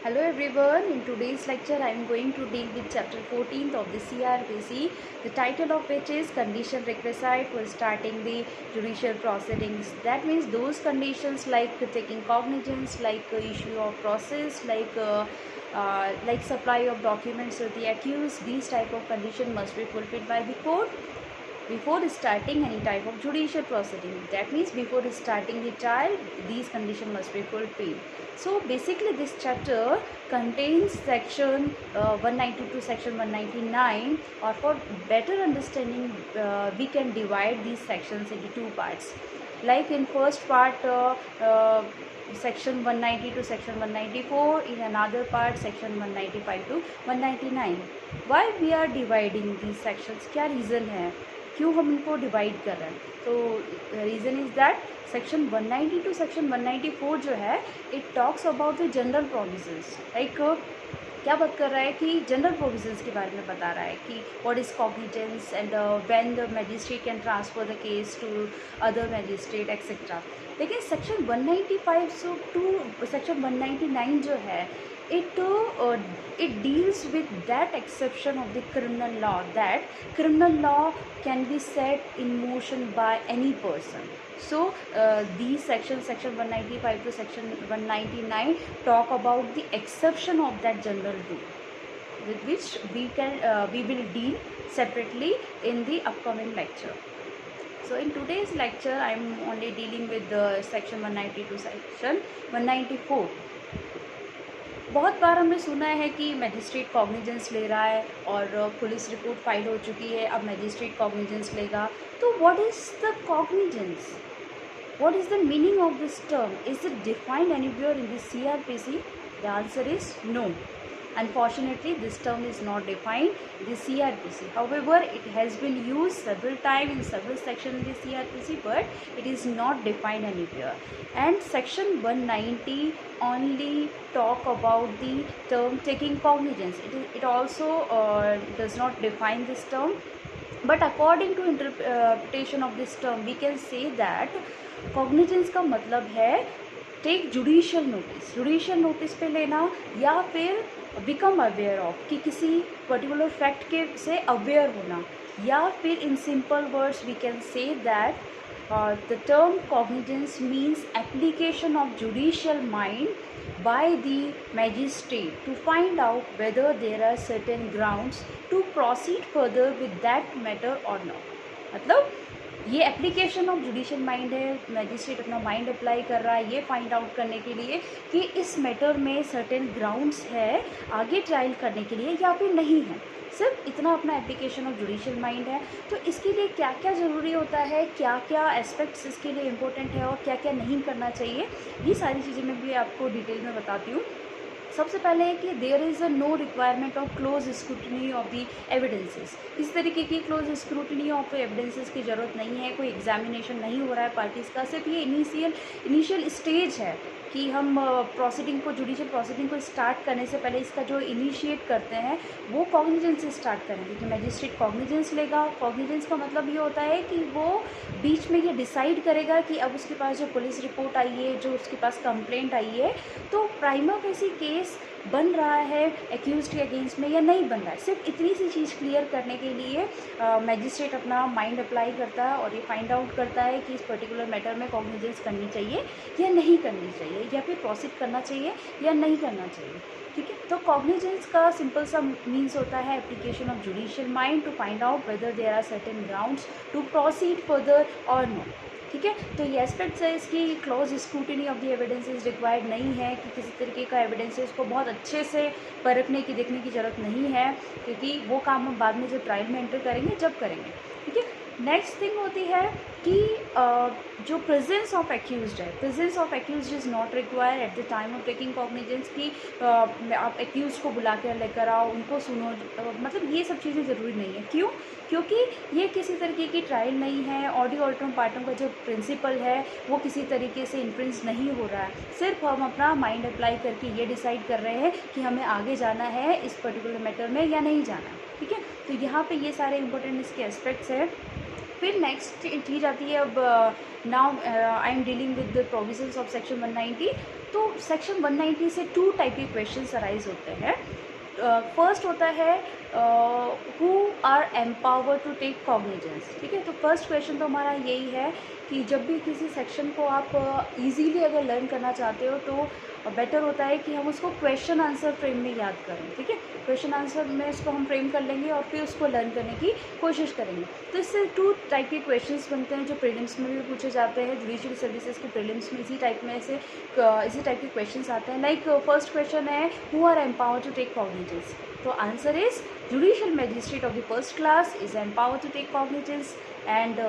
Hello everyone, in today's lecture I am going to deal with chapter 14th of the CRPC, the title of which is Condition Requisite for Starting the Judicial Proceedings. That means those conditions like taking cognizance, like issue of process, like supply of documents to the accused. These type of condition must be fulfilled by the court before starting any type of judicial proceeding. That means before starting the trial, these conditions must be fulfilled. So basically this chapter contains section 190 to section 199, or for better understanding we can divide these sections into two parts. Like in first part section 190 to section 194, in another part section 195 to 199. Why we are dividing these sections, क्या reason है, क्यों हम इनको divide कर रहे हैं? तो reason is that section 190 to section 194 जो है it talks about the general provisions. Like क्या बात कर रहा है कि जनरल प्रोविजंस के बारे में बता रहा है कि what is cognizance and when the magistrate can transfer the case to other magistrate etcetera. लेकिन सेक्शन 195 टू सेक्शन 199 जो है it deals with that exception of the criminal law, that criminal law can be set in motion by any person. So these sections, section 195 to section 199, talk about the exception of that general rule, with which we will deal separately in the upcoming lecture. So in today's lecture I am only dealing with the section 190 to section 194. बहुत बार हमने सुना है कि magistrate cognizance ले रहा है और police report file हो चुकी है, अब मैजिस्ट्रेट कॉग्निजेंस लेगा. तो what is the cognizance, what is the meaning of this term, is it defined anywhere in the CRPC? The answer is no. Unfortunately, this term is not defined in the CRPC. However, it has been used several times in several sections in the CRPC, but it is not defined anywhere. And section 190 only talk about the term taking cognizance. It also does not define this term. But according to interpretation of this term, we can say that cognizance का मतलब है take judicial notice, judicial notice पे लेना, या फिर become aware of कि किसी particular fact के से अवेयर होना, या फिर in simple words we can say that the term cognizance means application of judicial mind by the magistrate to find out whether there are certain grounds to proceed further with that matter और not. मतलब ये application of judicial mind है, magistrate अपना mind apply कर रहा है ये find out करने के लिए कि इस मैटर में सर्टेन ग्राउंड्स है आगे ट्रायल करने के लिए या फिर नहीं है. सिर्फ इतना अपना एप्लीकेशन ऑफ जुडिशियल माइंड है. तो इसके लिए क्या क्या ज़रूरी होता है, क्या क्या एस्पेक्ट्स इसके लिए इम्पोर्टेंट है और क्या क्या नहीं करना चाहिए, ये सारी चीज़ें मैं भी आपको डिटेल में बताती हूँ. सबसे पहले है कि there is a no requirement of close scrutiny of the evidences. इस तरीके की क्लोज स्क्रूटनी ऑफ एविडेंसेस की ज़रूरत नहीं है, कोई एग्जामिनेशन नहीं हो रहा है पार्टीज़ का. सिर्फ ये इनिशियल स्टेज है कि हम प्रोसीडिंग को, जुडिशियल प्रोसीडिंग को स्टार्ट करने से पहले इसका जो इनिशिएट करते हैं वो कॉग्निजेंस से स्टार्ट करेंगे कि मैजिस्ट्रेट कॉग्निजेंस लेगा. कॉग्निजेंस का मतलब ये होता है कि वो बीच में ये डिसाइड करेगा कि अब उसके पास जो पुलिस रिपोर्ट आई है, जो उसके पास कंप्लेंट आई है, तो प्राइमा फेसी केस बन रहा है एक्यूज के अगेंस्ट में या नहीं बन रहा है. सिर्फ इतनी सी चीज़ क्लियर करने के लिए मैजिस्ट्रेट अपना माइंड अप्लाई करता है और ये फाइंड आउट करता है कि इस पर्टिकुलर मैटर में कॉग्निजेंस करनी चाहिए या नहीं करनी चाहिए, या फिर प्रोसीड करना चाहिए या नहीं करना चाहिए. ठीक है, तो कॉग्निजेंस का सिंपल सा मीन्स होता है application of judicial mind to find out whether there are certain grounds to proceed further और नॉट. ठीक है, तो ये एस्पेक्ट्स है इसकी. Close scrutiny of the evidences required नहीं है कि किसी तरीके का एविडेंसेस को बहुत अच्छे से परखने की, देखने की ज़रूरत नहीं है, क्योंकि वो काम हम बाद में जब ट्रायल में एंटर करेंगे जब करेंगे. ठीक है, नेक्स्ट थिंग होती है कि जो प्रेजेंस ऑफ एक्यूज्ड है, presence of accused is not required at the time of taking cognizance की आप एक्यूज्ड को बुला कर लेकर आओ, उनको सुनो, मतलब ये सब चीज़ें ज़रूरी नहीं है. क्यों? क्योंकि ये किसी तरीके की ट्रायल नहीं है. ऑडियो ऑल्टरम पार्टम का जो प्रिंसिपल है वो किसी तरीके से इन्फ्लुएंस नहीं हो रहा है. सिर्फ हम अपना माइंड अप्लाई करके ये डिसाइड कर रहे हैं कि हमें आगे जाना है इस पर्टिकुलर मैटर में या नहीं जाना. ठीक है, तो यहाँ पे ये सारे इंपॉर्टेंट इसके एस्पेक्ट्स हैं. फिर नेक्स्ट चीज़ आती है अब now I am dealing with the provisions of section 190। तो सेक्शन 190 से 2 टाइप के क्वेश्चंस अराइज होते हैं। फर्स्ट होता है who are empower to take cognizance. ठीक है, तो फर्स्ट क्वेश्चन तो हमारा यही है कि जब भी किसी सेक्शन को आप इजीली अगर लर्न करना चाहते हो तो बेटर होता है कि हम उसको क्वेश्चन आंसर फ्रेम में याद करें। ठीक है, क्वेश्चन आंसर में इसको हम फ्रेम कर लेंगे और फिर उसको लर्न करने की कोशिश करेंगे। तो इससे 2 टाइप के क्वेश्चंस बनते हैं जो प्रीलिम्स में भी पूछे जाते हैं। जुडिशियल सर्विसेज के प्रीलिम्स में इसी टाइप के क्वेश्चंस आते हैं। लाइक फर्स्ट क्वेश्चन है who are empower to take cognizance. तो answer is judicial magistrate of the first class is empower to take cognizance and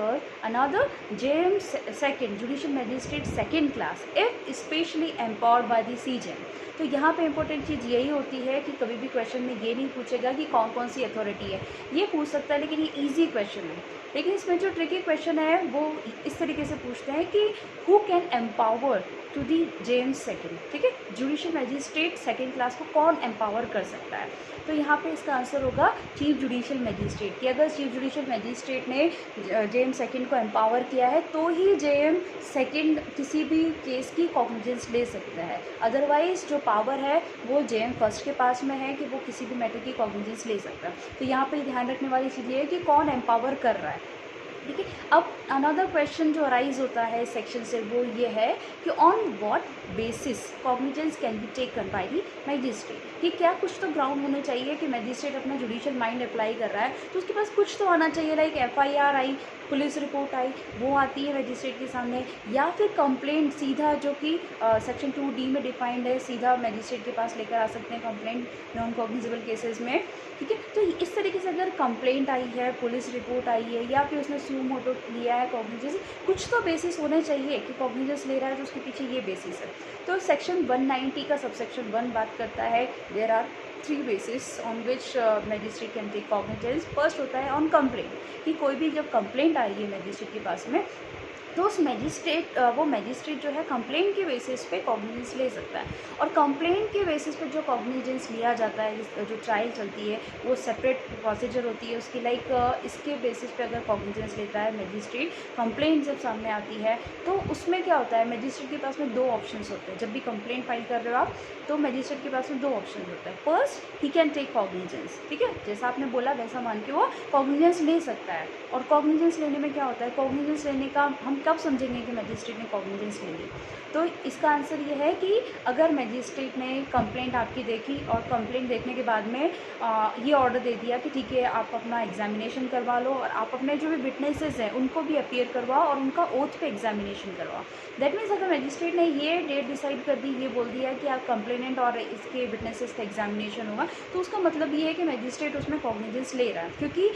another JM second judicial magistrate second class if specially empowered by the CJM। तो यहाँ पे important चीज़ यही होती है कि कभी भी क्वेश्चन में ये नहीं पूछेगा कि कौन कौन सी अथॉरिटी है, ये पूछ सकता है लेकिन ये इजी क्वेश्चन है। लेकिन इसमें जो ट्रिकी क्वेश्चन है वो इस तरीके से पूछते हैं कि who can empower to the JM second. ठीक है, जुडिशियल मैजिस्ट्रेट सेकेंड क्लास को कौन एम्पावर कर सकता है। तो यहाँ पे इसका आंसर होगा चीफ जुडिशियल मैजिस्ट्रेट कि अगर चीफ जुडिशियल मैजिस्ट्रेट ने JM सेकेंड को एम्पावर किया है तो ही JM सेकेंड किसी भी केस की कॉग्निजेंस ले सकता है। अदरवाइज जो पावर है वो JM फर्स्ट के पास में है कि वो किसी भी मैटर की कॉग्निजेंस ले सकता है। तो यहाँ पे ध्यान रखने वाली चीज़ ये है कि कौन एम्पावर कर रहा है। ठीक है, अब अनदर क्वेश्चन जो अराइज होता है सेक्शन से वो ये है कि on what basis cognizance can be taken by the magistrate. कि क्या कुछ तो ग्राउंड होने चाहिए कि मैजिस्ट्रेट अपना जुडिशियल माइंड अप्लाई कर रहा है तो उसके पास कुछ तो आना चाहिए। लाइक FIR आई, पुलिस रिपोर्ट आई, वो आती है मैजिस्ट्रेट के सामने, या फिर कंप्लेंट सीधा जो कि सेक्शन 2D में डिफाइंड है, सीधा मैजिस्ट्रेट के पास लेकर आ सकते हैं कंप्लेंट नॉन कॉग्निजेबल केसेस में। ठीक है, तो इस तरीके से अगर कंप्लेंट आई है, पुलिस रिपोर्ट आई है, या फिर उसने सुम मोटो लिया है कॉग्निजेंस, कुछ तो बेसिस होने चाहिए कि कॉग्निजेंस ले रहा है तो उसके पीछे ये बेसिस है। तो सेक्शन 190 का सबसेक्शन 1 बात करता है there are 3 basis on which magistrate can take cognizance. First होता है ऑन कंप्लेंट कि कोई भी जब कंप्लेंट आई है मैजिस्ट्रेट के पास में तो उस मैजिस्ट्रेट जो है कंप्लेंट के बेसिस पे कॉग्निजेंस ले सकता है। और कंप्लेंट के बेसिस पे जो कॉग्निजेंस लिया जाता है, जो ट्रायल चलती है वो सेपरेट प्रोसीजर होती है उसकी। लाइक इसके बेसिस पे अगर कॉग्निजेंस लेता है मैजिस्ट्रेट, कंप्लेंट जब सामने आती है तो उसमें क्या होता है, मैजिस्ट्रेट के पास में 2 ऑप्शंस होते हैं। जब भी कंप्लेंट फाइल कर रहे हो आप तो मैजिस्ट्रेट के पास में 2 ऑप्शन होता है। First he can take cognizance. ठीक है, जैसा आपने बोला वैसा मान के वो कॉग्निजेंस ले सकता है। और कॉग्निजेंस लेने में क्या होता है, कॉग्निजेंस लेने का हम कब समझेंगे कि मैजिस्ट्रेट ने कॉग्निजेंस ले ली। तो इसका आंसर ये है कि अगर मैजिस्ट्रेट ने कंप्लेंट आपकी देखी और कंप्लेंट देखने के बाद में ये ऑर्डर दे दिया कि ठीक है आप अपना एग्जामिनेशन करवा लो और आप अपने जो भी विटनेसेस हैं उनको भी अपीयर करवाओ और उनका ओथ पे एग्जामिनेशन करवाओ। दैट मीन्स अगर मैजिस्ट्रेट ने ये डेट डिसाइड कर दी, ये बोल दिया कि आप कंप्लेनेंट और इसके विटनेसेस का एग्जामिनेशन होगा, तो उसका मतलब ये है कि मैजिस्ट्रेट उसमें कॉग्निजेंस ले रहा है। क्योंकि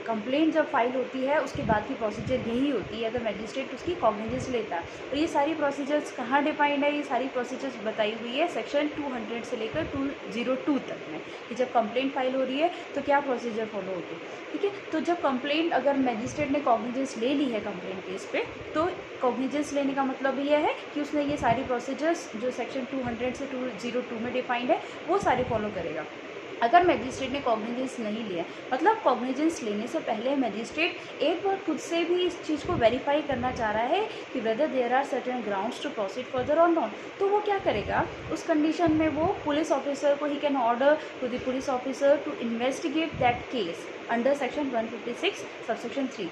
कंप्लेंट जब फाइल होती है उसके बाद की प्रोसीजर यही होती है, अगर मैजिस्ट्रेट उसकी कॉग्निजेंस लेता है। और ये सारी प्रोसीजर्स कहाँ डिफाइंड है, ये सारी प्रोसीजर्स बताई हुई है सेक्शन 200 से लेकर 202 तक में कि जब कंप्लेंट फाइल हो रही है तो क्या प्रोसीजर फॉलो होती है। ठीक है, तो जब कंप्लेंट अगर मैजिस्ट्रेट ने कॉग्निजेंस ले ली है कंप्लेंट केस पे, तो कॉग्निजेंस लेने का मतलब ये है कि उसने ये सारी प्रोसीजर्स जो सेक्शन 200 से 202 में डिफाइंड है वो सारे फॉलो करेगा। अगर मैजिस्ट्रेट ने कॉग्निजेंस नहीं लिया, मतलब कॉग्निजेंस लेने से पहले मैजिस्ट्रेट एक बार खुद से भी इस चीज़ को वेरीफाई करना चाह रहा है कि whether there are certain grounds to proceed further और नॉट, तो वो क्या करेगा, उस कंडीशन में वो पुलिस ऑफिसर को he can order to the police officer to investigate that case under section 156 subsection 3।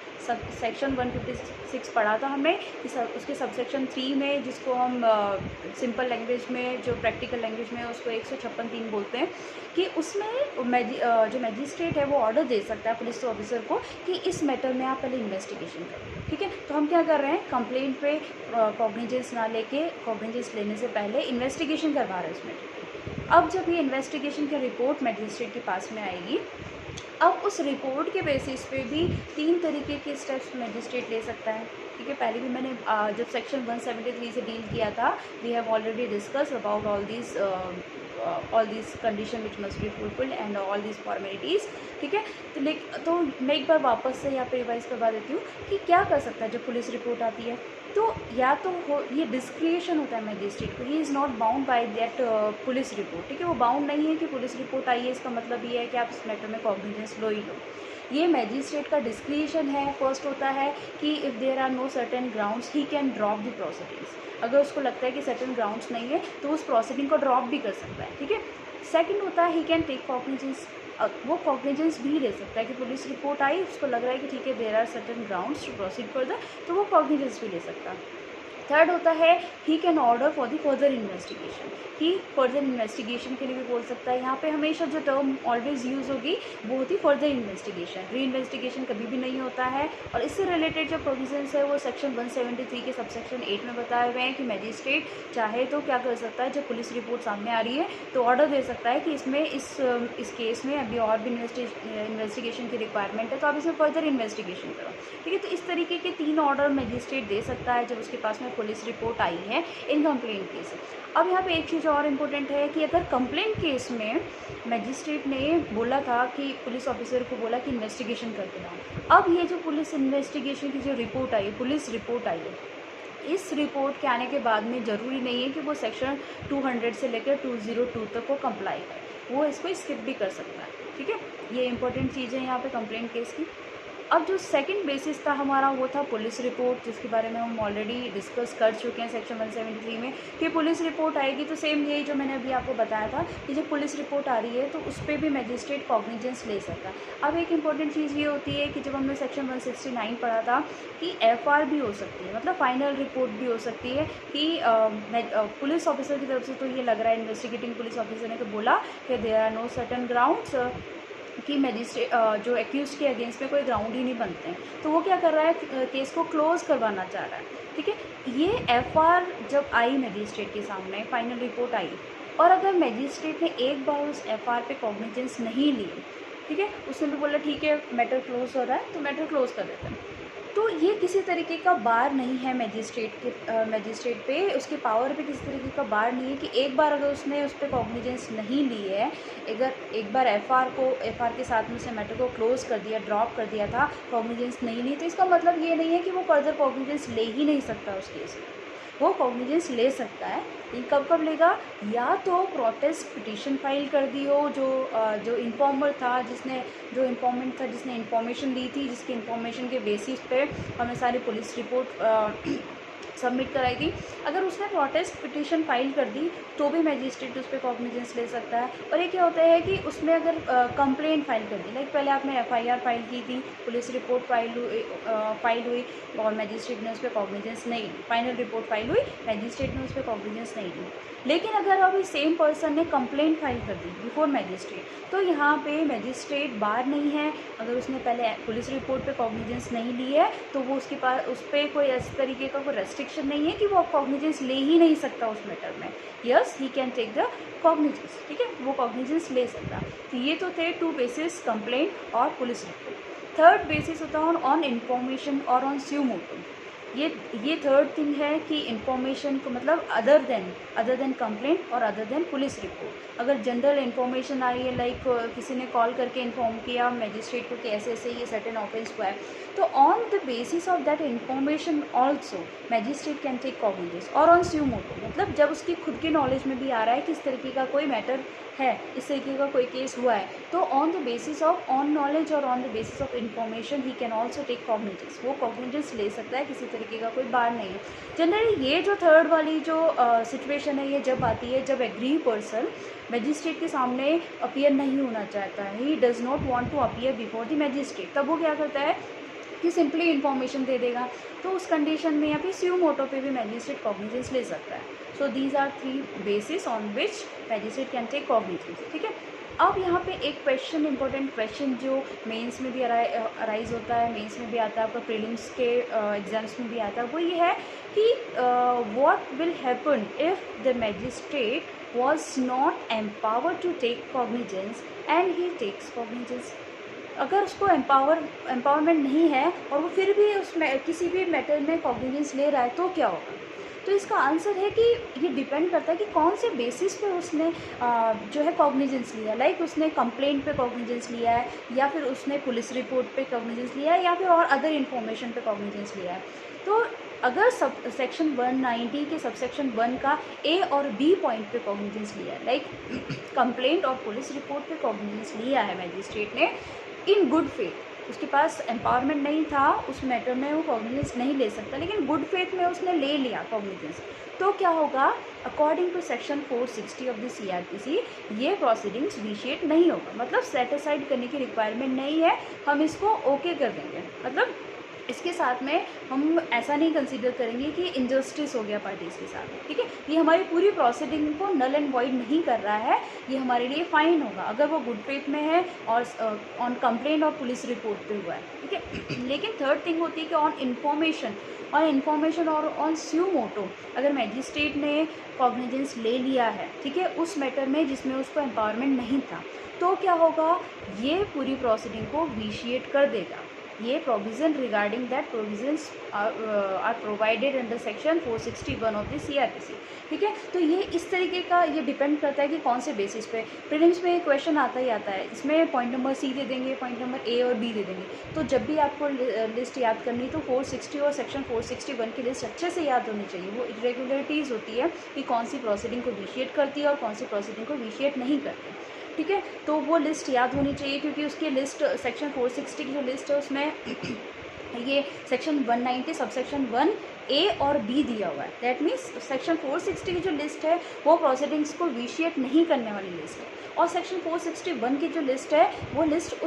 Section 156 पढ़ा था हमने कि उसके सबसेक्शन 3 में, जिसको हम सिंपल लैंग्वेज में, जो प्रैक्टिकल लैंग्वेज में उसको 156(3) बोलते हैं, कि उसमें जो मैजिस्ट्रेट है वो ऑर्डर दे सकता है पुलिस ऑफिसर को कि इस मैटर में आप पहले इन्वेस्टिगेशन करो। ठीक है, तो हम क्या कर रहे हैं, कंप्लेंट पे कॉग्निजेंस ना लेके कॉग्निजेंस लेने से पहले इन्वेस्टिगेशन करवा रहे हैं उस मैटर। अब जब ये इन्वेस्टिगेशन की रिपोर्ट मैजिस्ट्रेट के पास में आएगी, अब उस रिपोर्ट के बेसिस पे भी 3 तरीके के स्टेप्स मैजिस्ट्रेट ले सकता है। ठीक है, पहले भी मैंने जब सेक्शन 173 से डील किया था, we have already discuss about all this condition which must be fulfilled and all this formalities. ठीक है, तो मैं एक बार वापस से यहाँ पे रिवाइज करवा देती हूँ कि क्या कर सकता है जब पुलिस रिपोर्ट आती है। तो या तो हो ये डिस्क्रिएशन होता है मैजिस्ट्रेट को, he is not bound by that police report, ठीक है, वो बाउंड नहीं है कि पुलिस रिपोर्ट आई है इसका मतलब ये है कि आप इस मैटर में कॉग्निजेंस लो ही लो। ये मैजिस्ट्रेट का डिस्क्रिएशन है। फर्स्ट होता है कि if there are no certain grounds he can drop the proceedings, अगर उसको लगता है कि सर्टेन ग्राउंड्स नहीं है तो उस प्रोसीडिंग को ड्रॉप भी कर सकता है, ठीक है। सेकंड होता है ही कैन टेक कॉग्निजेंस, वो कॉग्निजेंस भी ले सकता है कि पुलिस रिपोर्ट आई, उसको लग रहा है कि ठीक है there are certain grounds to proceed further, तो वो कॉग्निजेंस भी ले सकता है। थर्ड होता है ही can order for the further investigation, he further investigation के लिए भी बोल सकता है। यहाँ पे हमेशा जो टर्म ऑलवेज यूज़ होगी वो होती फर्दर इन्वेस्टिगेशन, री इन्वेस्टिगेशन कभी भी नहीं होता है। और इससे रिलेटेड जो प्रोविजंस है वो सेक्शन 173 के सबसेक्शन 8 में बताए हुए हैं कि मैजिस्ट्रेट चाहे तो क्या कर सकता है, जब पुलिस रिपोर्ट सामने आ रही है तो ऑर्डर दे सकता है कि इसमें इस केस में अभी और भी इन्वेस्टिगेशन की रिक्वायरमेंट है तो आप इसमें फर्दर इन्वेस्टिगेशन करो, ठीक है। तो इस तरीके के 3 ऑर्डर मैजिस्ट्रेट दे सकता है जब उसके पास में पुलिस रिपोर्ट आई है इन कंप्लेंट केस। अब यहाँ पे एक चीज़ और इम्पोर्टेंट है कि अगर कंप्लेंट केस में मैजिस्ट्रेट ने बोला था कि पुलिस ऑफिसर को बोला कि इन्वेस्टिगेशन करके लाओ, अब ये जो पुलिस इन्वेस्टिगेशन की जो रिपोर्ट आई है, पुलिस रिपोर्ट आई है, इस रिपोर्ट के आने के बाद में ज़रूरी नहीं है कि वो सेक्शन 200 से लेकर 202 तक वो कंप्लाई करे, वो इसको स्किप भी कर सकता है, ठीक है। ये इंपॉर्टेंट चीज़ है यहाँ पे कंप्लेंट केस की। अब जो सेकंड बेसिस था हमारा वो था पुलिस रिपोर्ट, जिसके बारे में हम ऑलरेडी डिस्कस कर चुके हैं सेक्शन 173 में कि पुलिस रिपोर्ट आएगी तो सेम यही जो मैंने अभी आपको बताया था कि जब पुलिस रिपोर्ट आ रही है तो उस पर भी मैजिस्ट्रेट कॉग्निजेंस ले सकता है। अब एक इम्पॉर्टेंट चीज़ ये होती है कि जब हमने सेक्शन 169 पढ़ा था कि FR भी हो सकती है, मतलब फाइनल रिपोर्ट भी हो सकती है कि पुलिस ऑफिसर की तरफ से तो ये लग रहा है इन्वेस्टिगेटिंग पुलिस ऑफिसर ने तो बोला कि there are no certain grounds कि मैजिस्ट्रेट जो एक्यूज के अगेंस्ट में कोई ग्राउंड ही नहीं बनते हैं, तो वो क्या कर रहा है, केस को क्लोज करवाना चाह रहा है, ठीक है। ये FR जब आई मैजिस्ट्रेट के सामने फाइनल रिपोर्ट आई और अगर मैजिस्ट्रेट ने एक बार उस FR पे कॉग्निजेंस नहीं ली, ठीक है, उसने भी बोला ठीक है मैटर क्लोज हो रहा है तो मैटर क्लोज कर देते हैं, तो ये किसी तरीके का बार नहीं है मैजिस्ट्रेट पे, उसके पावर पे किसी तरीके का बार नहीं है कि एक बार अगर उसने उस पर कॉग्निजेंस नहीं ली है, अगर एक बार FR के साथ में उसने मैटर को क्लोज कर दिया, ड्रॉप कर दिया था, कॉग्निजेंस नहीं ली, तो इसका मतलब ये नहीं है कि वो फर्दर कॉग्निजेंस ले ही नहीं सकता उस केस में, वो कॉग्निजेंस ले सकता है। कब कब लेगा, या तो प्रोटेस्ट पिटीशन फाइल कर दी हो, जो इन्फॉर्मर था जो इन्फॉर्मेंट था जिसने इन्फॉर्मेशन दी थी, जिसके इन्फॉर्मेशन के बेसिस पे हमें सारी पुलिस रिपोर्ट सबमिट कराई थी, अगर उसने प्रोटेस्ट पिटीशन फाइल कर दी तो भी मैजिस्ट्रेट उस पर कॉग्निजेंस ले सकता है। और ये क्या होता है कि उसमें अगर कंप्लेंट फाइल कर दी, लाइक पहले आपने FIR फाइल की थी, पुलिस रिपोर्ट फाइल हुई और मैजिस्ट्रेट ने उस पर कॉग्निजेंस नहीं ली, फाइनल रिपोर्ट फाइल हुई, मैजिस्ट्रेट ने उस पर कॉग्निजेंस नहीं ली, लेकिन अगर अभी सेम पर्सन ने कंप्लेंट फाइल कर दी बिफोर मैजिस्ट्रेट, तो यहाँ पे मैजिस्ट्रेट बार नहीं है, अगर उसने पहले पुलिस रिपोर्ट पे कॉग्निजेंस नहीं ली है तो वो उसके पास उस पर कोई इस तरीके का कोई रेस्ट्रिक्शन नहीं है कि वो कॉग्निजेंस ले ही नहीं सकता उस मैटर में। Yes, he can take the cognizance, ठीक है, वो कॉग्निजेंस ले सकता। तो ये तो थे 2 बेसिस, कंप्लेंट और पुलिस रिपोर्ट। थर्ड बेसिस होता है ऑन इन्फॉर्मेशन और ऑन स्यू मोटो। ये थर्ड थिंग है कि इन्फॉर्मेशन को मतलब अदर देन कंप्लेंट और अदर देन पुलिस रिपोर्ट, अगर जनरल इन्फॉर्मेशन आई है, लाइक किसी ने कॉल करके इन्फॉर्म किया मैजिस्ट्रेट को कि ऐसे ऐसे ये सर्टेन ऑफेंस हुआ है, तो on the basis of that information also magistrate can take cognizance. और ऑन स्यू मोटो मतलब जब उसकी खुद के नॉलेज में भी आ रहा है कि इस तरीके का कोई मैटर है, इस तरीके का कोई केस हुआ है, तो on the basis of on knowledge और on the basis of information he can also take cognizance, वो कॉग्निजेंस ले सकता है, किसी तरीके का कोई बार नहीं है। जनरली ये जो थर्ड वाली जो सिचुएशन है ये जब आती है जब एग्री पर्सन मैजिस्ट्रेट के सामने अपीयर नहीं होना चाहता है, he does not want to appear before the magistrate, तब वो क्या करता है कि सिंपली इन्फॉर्मेशन दे देगा, तो उस कंडीशन में या फिर स्यू मोटो पे भी मैजिस्ट्रेट कॉग्निजेंस ले सकता है। So these are 3 basis on which magistrate can take cognizance, ठीक है। अब यहाँ पे एक क्वेश्चन, इंपॉर्टेंट क्वेश्चन जो मेंस में भी अराइज होता है, मेंस में भी आता है, आपका प्रीलिम्स के एग्जाम्स में भी आता है, वो ये है कि what will happen if the magistrate was not empowered to take cognizance and he takes cognizance। अगर उसको एम्पावरमेंट नहीं है और वो फिर भी उसमें किसी भी मैटर में कॉग्निजेंस ले रहा है तो क्या होगा। तो इसका आंसर है कि ये डिपेंड करता है कि कौन से बेसिस पे उसने जो है कॉग्निजेंस लिया, लाइक उसने कंप्लेंट पे कॉग्निजेंस लिया है या फिर उसने पुलिस रिपोर्ट पे कॉग्निजेंस लिया है या फिर और अदर इन्फॉर्मेशन पे कॉग्निजेंस लिया है। तो अगर सब सेक्शन 190 के सबसेक्शन 1 का ए और बी पॉइंट पे कॉग्निजेंस लिया है, लाइक कंप्लेंट और पुलिस रिपोर्ट पे कॉग्निजेंस लिया है मैजिस्ट्रेट ने इन गुड फेथ, उसके पास एम्पावरमेंट नहीं था उस मैटर में, वो कॉग्निजेंस नहीं ले सकता, लेकिन गुड फेथ में उसने ले लिया कॉग्निजेंस, तो क्या होगा, according to section 460 of the CRPC ये प्रोसीडिंग्स विशिएट नहीं होगा, मतलब सेट असाइड करने की रिक्वायरमेंट नहीं है, हम इसको ओके कर देंगे। मतलब इसके साथ में हम ऐसा नहीं कंसीडर करेंगे कि इनजस्टिस हो गया पार्टीज़ के साथ, ठीक है। ये हमारी पूरी प्रोसीडिंग को नल एंड वॉइड नहीं कर रहा है, ये हमारे लिए फाइन होगा अगर वो गुड फेथ में है और ऑन कंप्लेंट और पुलिस रिपोर्ट पे हुआ है, ठीक है। लेकिन थर्ड थिंग होती है कि ऑन इन्फॉर्मेशन और ऑन स्यू मोटो, अगर मैजिस्ट्रेट ने कॉग्निजेंस ले लिया है, ठीक है, उस मैटर में जिसमें उसको एम्पावरमेंट नहीं था, तो क्या होगा, ये पूरी प्रोसीडिंग को विशिएट कर देगा। ये provision regarding that provisions are provided under section 461 of the CRPC, ठीक है। तो ये इस तरीके का ये डिपेंड करता है कि कौन से बेसिस पे, प्रीलिम्स में क्वेश्चन आता ही आता है, इसमें पॉइंट नंबर C दे देंगे, पॉइंट नंबर A और B दे देंगे, तो जब भी आपको लिस्ट याद करनी तो 460 और सेक्शन 461 की लिस्ट अच्छे से याद होनी चाहिए। वो इरेगुलरिटीज़ होती है कि कौन सी प्रोसीडिंग को विशिएट करती है और कौन सी प्रोसीडिंग को विशिएट नहीं करती, ठीक है। तो वो लिस्ट याद होनी चाहिए, क्योंकि उसकी लिस्ट सेक्शन 460 की जो लिस्ट है उसमें ये सेक्शन 190 सबसेक्शन 1A और B दिया हुआ है। दैट मीन्स सेक्शन 460 की जो लिस्ट है वो प्रोसीडिंग्स को विशिएट नहीं करने वाली लिस्ट है, और सेक्शन 461 की जो लिस्ट है वो लिस्ट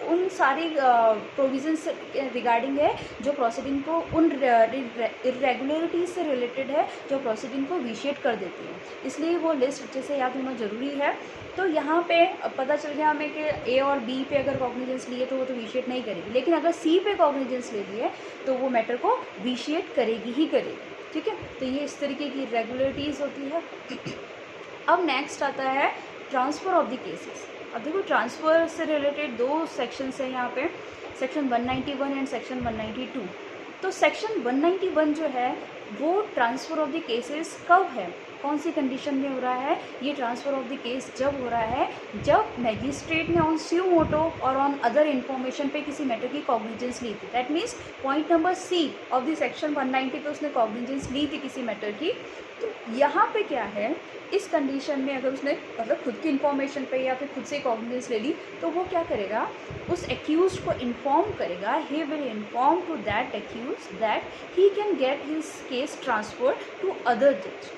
उन सारी प्रोविजन से रिगार्डिंग है जो प्रोसीडिंग को उन इरेगुलरिटीज से रिलेटेड है जो प्रोसीडिंग को विशिएट कर देती है, इसलिए वो लिस्ट अच्छे से याद होना ज़रूरी है। तो यहाँ पे पता चल गया हमें कि A और B पे अगर कॉग्निजेंस लिए तो वो तो विशिएट नहीं करेगी, लेकिन अगर C पे कॉग्निजेंस ले लिए तो वो मैटर को विशिएट करेगी ही करेगी, ठीक है। तो ये इस तरीके की रेगुलरिटीज़ होती है। अब नेक्स्ट आता है ट्रांसफ़र ऑफ द केसेस। अब देखो ट्रांसफ़र से रिलेटेड दो सेक्शंस हैं यहाँ पे, सेक्शन 191 एंड सेक्शन 192। तो सेक्शन 191 जो है वो ट्रांसफ़र ऑफ द केसेस कब है, कौन सी कंडीशन में हो रहा है, ये ट्रांसफ़र ऑफ द केस जब हो रहा है जब मैजिस्ट्रेट ने ऑन स्यू मोटो और ऑन अदर इन्फॉर्मेशन पे किसी मैटर की कॉग्निजेंस ली थी। That means point number C of the section 190 पे उसने कॉग्निजेंस ली थी किसी मैटर की। तो यहाँ पे क्या है, इस कंडीशन में अगर उसने मतलब खुद की इन्फॉर्मेशन पे या फिर खुद से कॉग्निजेंस ले ली तो वो क्या करेगा, उस एक्यूज को इन्फॉर्म करेगा, he will inform to that accused that he can get his case transfer to other जज,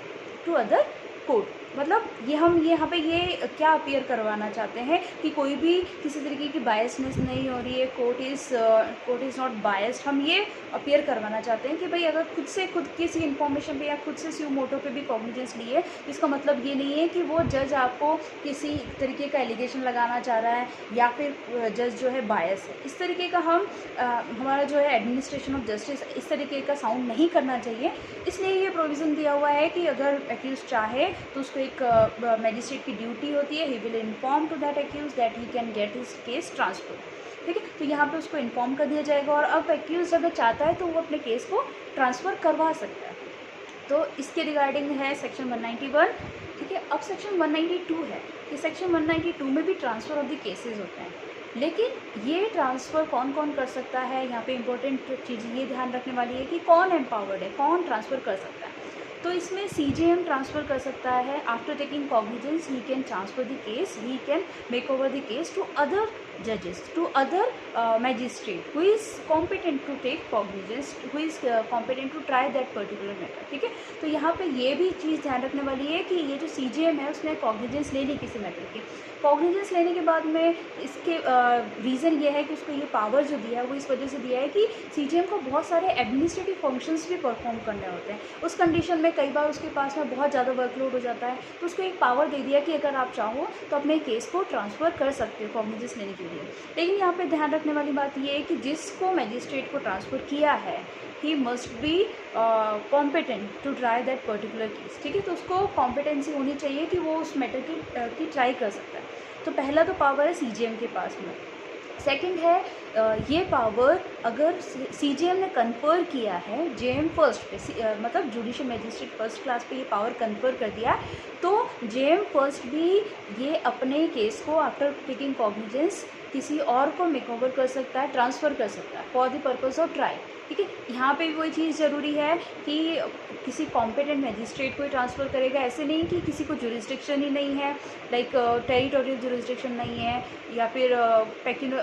टू अदर कोर्ट। मतलब ये हम यहाँ पे ये क्या अपीयर करवाना चाहते हैं कि कोई भी किसी तरीके की बायसनेस नहीं हो रही है, कोर्ट इज़ नॉट बायस्ड। हम ये अपीयर करवाना चाहते हैं कि भाई अगर खुद किसी इन्फॉर्मेशन पे या खुद से स्यू मोटो पे भी कॉग्निजेंस ली है, इसका मतलब ये नहीं है कि वो जज आपको किसी तरीके का एलिगेशन लगाना चाह रहा है या फिर जज जो है बायस है। इस तरीके का हमारा जो है एडमिनिस्ट्रेशन ऑफ जस्टिस इस तरीके का साउंड नहीं करना चाहिए। इसलिए ये प्रोविज़न दिया हुआ है कि अगर एक्यूज चाहे तो उसको एक मैजिस्ट्रेट की ड्यूटी होती है, he will inform to that accused that he can get his case transfer, ठीक है। तो यहाँ पे उसको इन्फॉर्म कर दिया जाएगा और अब एक्यूज अगर चाहता है तो वो अपने केस को ट्रांसफ़र करवा सकता है। तो इसके रिगार्डिंग है सेक्शन 191, ठीक है। अब सेक्शन 192 है कि सेक्शन 192 में भी ट्रांसफ़र ऑफ द केसेस होते हैं, लेकिन ये ट्रांसफ़र कौन कौन कर सकता है, यहाँ पे इंपॉर्टेंट चीज़ ये ध्यान रखने वाली है कि कौन एम्पावर्ड है, कौन ट्रांसफ़र कर सकता है। तो इसमें CJM ट्रांसफ़र कर सकता है। After taking cognizance he can transfer the case, he can make over the case to other judges, to other magistrate who is competent to take cognizance, who is competent to try that particular matter, ठीक है। तो यहाँ पे ये भी चीज़ ध्यान रखने वाली है कि ये जो CJM है उसने कॉग्निजेंस ले ली किसी मैटर की, कॉग्निजेंस लेने के बाद में इसके रीज़न ये है कि उसको ये पावर जो दिया है वो इस वजह से दिया है कि CJM को बहुत सारे एडमिनिस्ट्रेटिव फंक्शंस भी परफॉर्म करने होते हैं। उस कंडीशन में कई बार उसके पास में बहुत ज़्यादा वर्कलोड हो जाता है, तो उसको एक पावर दे दिया कि अगर आप चाहो तो अपने केस को ट्रांसफ़र कर सकते हो कॉग्निजेंस लेने के लिए। लेकिन यहाँ पे ध्यान रखने वाली बात ये है कि जिसको मैजिस्ट्रेट को ट्रांसफ़र किया है he must be competent to try that particular case, ठीक है। तो उसको कॉम्पिटेंसी होनी चाहिए कि वो उस मैटर की ट्राई कर सकता है। तो पहला तो पावर है CJM के पास में। सेकंड है ये पावर अगर CJM ने कन्फर किया है JM फर्स्ट पे, मतलब जुडिशियल मैजिस्ट्रेट फर्स्ट क्लास पे ये पावर कन्फर कर दिया, तो JM फर्स्ट भी ये अपने केस को आफ्टर टेकिंग कॉग्निजेंस किसी और को मेक ओवर कर सकता है, ट्रांसफ़र कर सकता है for the purpose of trial. ठीक है, यहाँ पे भी वही चीज़ ज़रूरी है कि किसी कॉम्पिटेंट मैजिस्ट्रेट को ही ट्रांसफ़र करेगा। ऐसे नहीं कि किसी को जुरिस्डिक्शन ही नहीं है, लाइक टेरिटोरियल जुरिस्डिक्शन नहीं है या फिर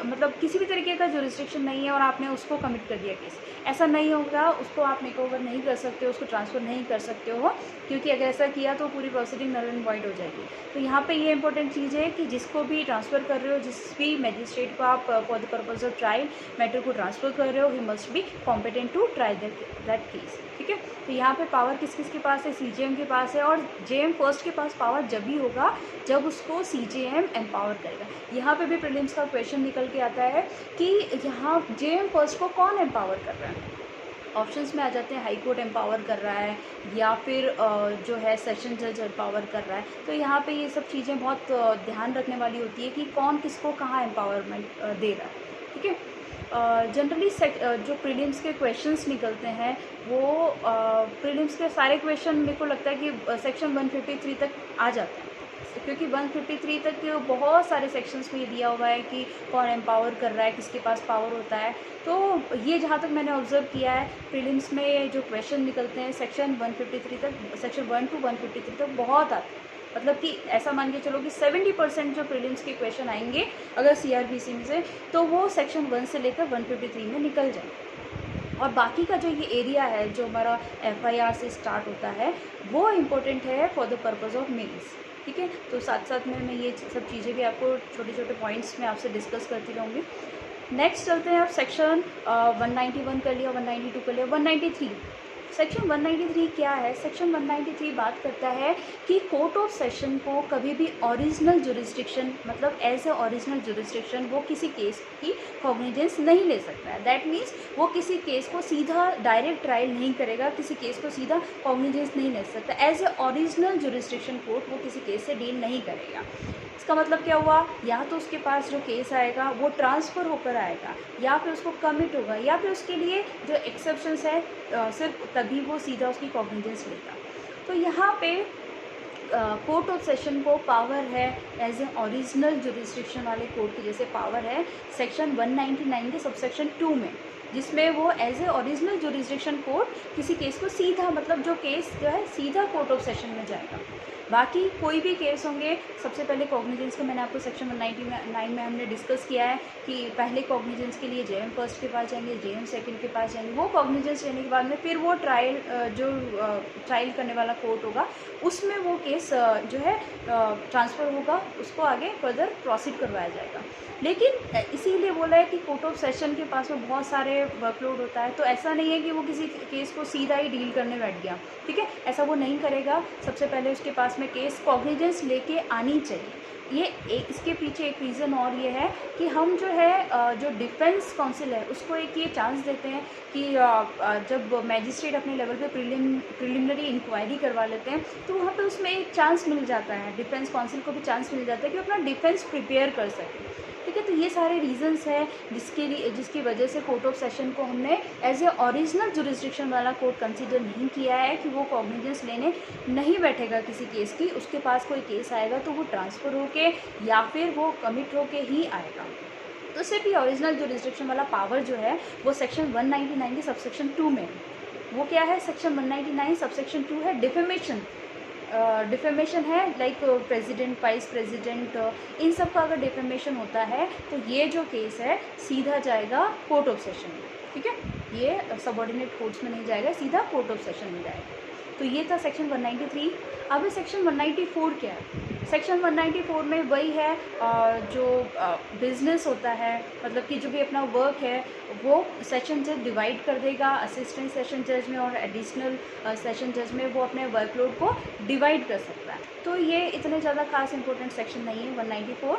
मतलब किसी भी तरीके का जुरिस्डिक्शन नहीं है और आपने उसको कमिट कर दिया केस, ऐसा नहीं होगा। उसको आप मेक ओवर नहीं कर सकते हो, उसको ट्रांसफ़र नहीं कर सकते हो, क्योंकि अगर ऐसा किया तो पूरी प्रोसीडिंग नल एंड वॉइड हो जाएगी। तो यहाँ पे ये इंपॉर्टेंट चीज़ है कि जिसको भी ट्रांसफ़र कर रहे हो, जिस भी मैजिस्ट्रेट को आप for the purpose of trial matter को ट्रांसफ़र कर रहे हो, he must be competent to try that case. ठीक है, तो यहाँ पे पावर किस किस के पास है? सीजेएम के पास है, और जेएम फर्स्ट के पास पावर जब भी होगा जब उसको सीजेएम एम्पावर करेगा। यहाँ पे भी प्रीलिम्स का क्वेश्चन निकल के आता है कि यहाँ जेएम फर्स्ट को कौन एम्पावर कर रहा है। ऑप्शंस में आ जाते हैं हाई कोर्ट एम्पावर कर रहा है या फिर जो है सेशन जज एम्पावर कर रहा है। तो यहाँ पे ये सब चीज़ें बहुत ध्यान रखने वाली होती है कि कौन किसको कहाँ एम्पावरमेंट दे रहा है। ठीक है, जनरली जो प्रीलिम्स के क्वेश्चंस निकलते हैं वो प्रीलिम्स के सारे क्वेश्चन मेरे को लगता है कि सेक्शन 153 तक आ जाते हैं, क्योंकि 153 तक बहुत सारे सेक्शंस में ये दिया हुआ है कि कौन एम्पावर कर रहा है, किसके पास पावर होता है। तो ये जहाँ तक मैंने ऑब्जर्व किया है, प्रीलिम्स में जो क्वेश्चन निकलते हैं सेक्शन 153 तक, सेक्शन 1 to 153 तक बहुत आते हैं। मतलब कि ऐसा मान के चलो कि 70% जो प्रीलिम्स के क्वेश्चन आएंगे अगर सीआरपीसी में से, तो वो सेक्शन 1 से लेकर 153 में निकल जाए। और बाकी का जो ये एरिया है जो हमारा एफआईआर से स्टार्ट होता है, वो इम्पोर्टेंट है for the purpose of mains. ठीक है, तो साथ साथ में मैं ये सब चीज़ें भी आपको छोटे छोटे पॉइंट्स में आपसे डिस्कस करती रहूँगी। नेक्स्ट चलते हैं आप सेक्शन 191 कर लिया, 192 कर लिया, 193। सेक्शन 193 क्या है? सेक्शन 193 बात करता है कि कोर्ट ऑफ सेशन को कभी भी ओरिजिनल जुरिस्डिक्शन, मतलब एज ए ओरिजिनल जुरिस्डिक्शन वो किसी केस की कॉग्निजेंस नहीं ले सकता है। दैट मीन्स वो किसी केस को सीधा डायरेक्ट ट्रायल नहीं करेगा, किसी केस को सीधा कॉग्निजेंस नहीं ले सकता। As a original jurisdiction court वो किसी केस से डील नहीं करेगा। इसका मतलब क्या हुआ? या तो उसके पास जो केस आएगा वो ट्रांसफ़र होकर आएगा, या फिर उसको कमिट होगा, या फिर उसके लिए जो एक्सेप्शंस है सिर्फ तभी वो सीधा उसकी कॉग्निजेंस लेगा। तो यहाँ पे कोर्ट ऑफ सेशन को पावर है एज ए ओरिजिनल जुरिस्डिक्शन वाले कोर्ट की जैसे पावर है सेक्शन 199 के सबसेक्शन 2 में, जिसमें वो as a original jurisdiction court किसी केस को सीधा, मतलब जो केस जो है सीधा कोर्ट ऑफ सेशन में जाएगा। बाकी कोई भी केस होंगे, सबसे पहले कॉग्निजेंस का मैंने आपको सेक्शन 199 में हमने डिस्कस किया है कि पहले कॉग्निजेंस के लिए जेएम फर्स्ट के पास जाएंगे, जेएम सेकंड के पास जाएंगे। वो कॉग्निजेंस लेने के बाद में फिर वो ट्रायल करने वाला कोर्ट होगा, उसमें वो केस जो है ट्रांसफ़र होगा, उसको आगे फर्दर प्रोसीड करवाया जाएगा। लेकिन इसीलिए बोला है कि कोर्ट ऑफ सेशन के पास में बहुत सारे वर्कलोड होता है, तो ऐसा नहीं है कि वो किसी केस को सीधा ही डील करने बैठ गया। ठीक है, ऐसा वो नहीं करेगा। सबसे पहले उसके पास में केस कॉग्निजेंस लेके आनी चाहिए। इसके पीछे एक रीज़न और ये है कि हम जो है जो डिफेंस काउंसिल है उसको एक ये चांस देते हैं कि जब मैजिस्ट्रेट अपने लेवल पे प्रिलिमिनरी इंक्वायरी करवा लेते हैं, तो वहाँ पे उसमें एक चांस मिल जाता है, डिफेंस काउंसिल को भी चांस मिल जाता है कि अपना डिफेंस प्रिपेयर कर सके। ठीक है, तो ये सारे रीजंस हैं जिसकी वजह से कोर्ट ऑफ सेशन को हमने एज ए ओरिजिनल जुरिस्डिक्शन वाला कोर्ट कंसीडर नहीं किया है कि वो कॉग्निजेंस लेने नहीं बैठेगा किसी केस की। उसके पास कोई केस आएगा तो वो ट्रांसफ़र होके या फिर वो कमिट होके ही आएगा। तो सिर्फ ये ओरिजिनल जुरिस्डिक्शन वाला पावर जो है वो सेक्शन 199 के सबसेक्शन 2 में। वो क्या है? सेक्शन 199 सबसेक्शन 2 है डिफेमेशन। डिफेमेशन है लाइक प्रेसिडेंट, वाइस प्रेसिडेंट, इन सब का अगर डिफेमेशन होता है तो ये जो केस है सीधा जाएगा कोर्ट ऑफ सेशन में। ठीक है, ये सबऑर्डिनेट कोर्ट्स में नहीं जाएगा, सीधा कोर्ट ऑफ सेशन में जाएगा। तो ये था सेक्शन 193। अब सेक्शन 194 क्या है? सेक्शन 194 में वही है जो बिजनेस होता है, मतलब कि जो भी अपना वर्क है वो सेशन जज डिवाइड कर देगा असिस्टेंट सेशन जज में और एडिशनल सेशन जज में, वो अपने वर्कलोड को डिवाइड कर सकता है। तो ये इतने ज़्यादा खास इंपॉर्टेंट सेक्शन नहीं है 194।